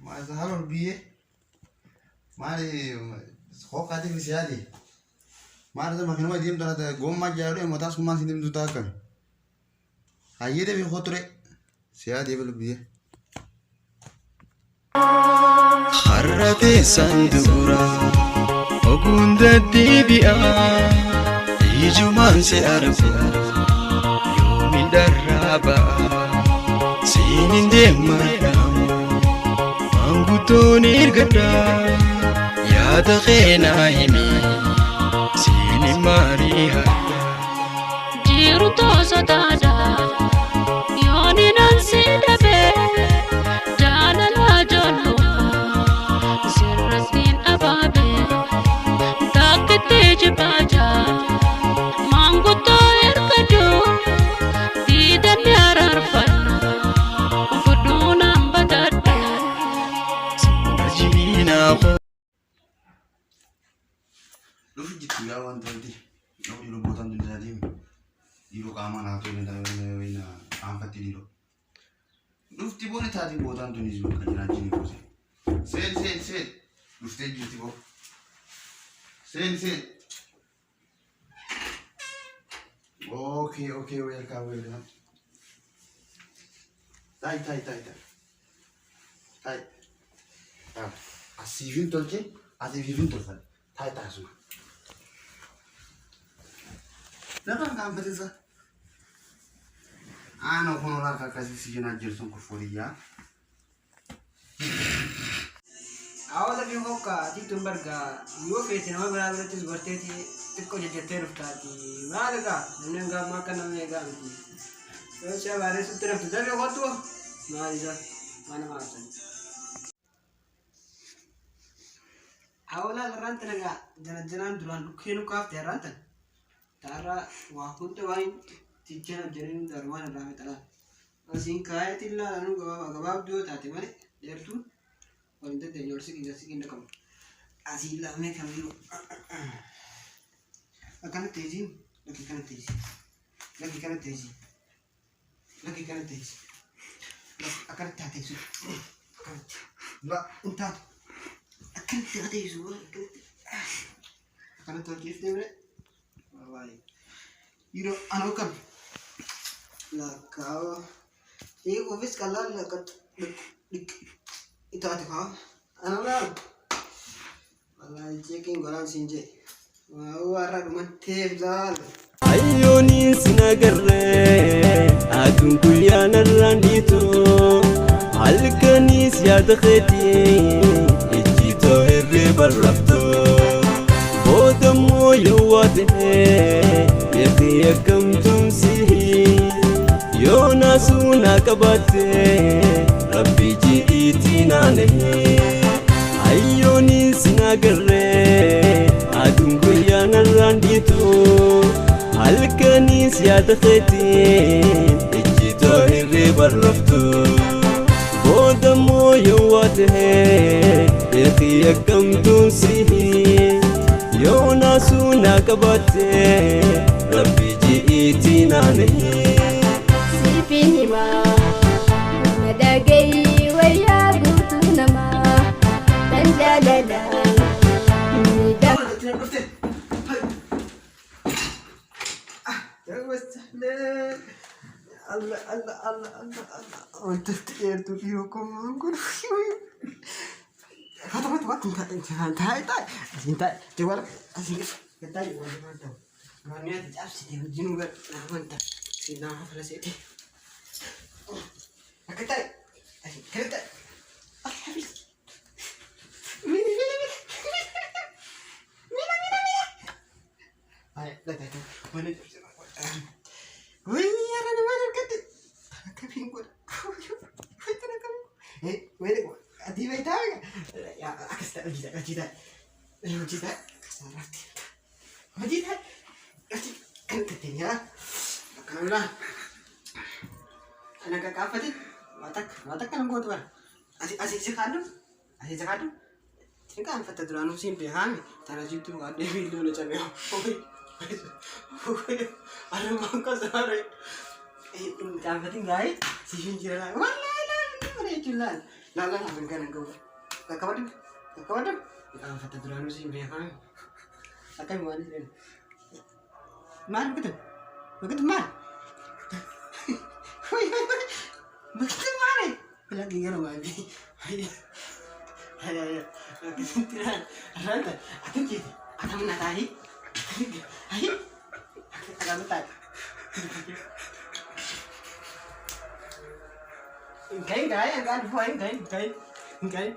ما زهروا بيه ما لي خوف كاتي في سيادي ما لازم أكلم واحد ترى قوم ما جاوري ما تاسك ما سيدم تتاكل هايده في خطرة سيادي بلو بيه خرّتي صندورة وكنت تبيع يجمع سيارفو يوم درابا سنين دمرام أنغوتوني الغدا يا دخينا يمي سنين ماريها جيرو توسو دادا يوني نانسي دبي جانا لا جولو سرسين أبابي تاكتي جباجا مانغو تو إركدو ديدن يارارفن وفدونا مبتد سنجينا لو في جيت يا وان تنتي لو يلو بوتان دنيا يلو كامان هاتو وين عم فتي يلو لو في تبوني تادي بوتان دنيا يلو كجنا جيني كوسي سيد لو في جيت تبو سيد اوكي ويلكم تاي asivin tolke asivin tolsal tay suma lakan kan betesa ana kono la ka kasi sijina jerson ko foriya awala bi hokka ti tumbarga yo fete na mabara betis gorteti tikko je terftati malaga nenga makana mega anti so cha bare sutra tudale hotu mariza mana masan awala ranta naga janan duran kenu kaf teranta tara wa kunte wain tijjana jarin darwana rametala asin kayatilla anu gabab dio tati mane dertu wanda te yorsi kinda kam asila me kamilu akana teji lagi kana teji akana tati su la inta akana tati su akana to kif de bre wallahi iro anokam la kao ये office colour लगत इता था ana la wala checking golan sinje wara mate zal ayyoni sinagarre adun kuyana randito halkani siyadkheti ejito herre barrafto bodamo yawate yakam tumsihi yona suna kabate rabbi jiitina nahi ayyoni sinagarre adun kuyana randito halkani siyadkheti ejito herre barrafto bodamo yawate yakam tumsihi yona suna kabate rabbi jiitina nahi Sipinima Nadagay waya gutunama Tanjalala Nida Allah انت تيرتو فيكم نقول فات انت جوال كتاي ولا ما نيت تعبسي جنوب انت سينا فلسيتي كتاي كتاي هاي لا تاي وانا وين يا انا ما نكتب كيف نقول وين ادي بيتاك يا اكست اجيتا كسرت اجيتا كنت تنيا كاملا انا كافدي ماتك كان غوت بقى اسي سكادو تنكا فتدرانو سين بهامي ترى جيتو قاعد فيديو نچميو انا ما كسره كان فتي غاي سيفين جيرا والله لا مريتلان Lala na bin kanan gawa. Kakawad. Kakawad. Ang fata durano si bekan. Atay mo ani. Man begitu. Begitu man. Hoy. Begitu man. Lagi garo lagi. Ay. Kesintiran. Ranta. Akan jadi. Akan menatahi. Ay. Akan mentat. Cái anh buhay, cái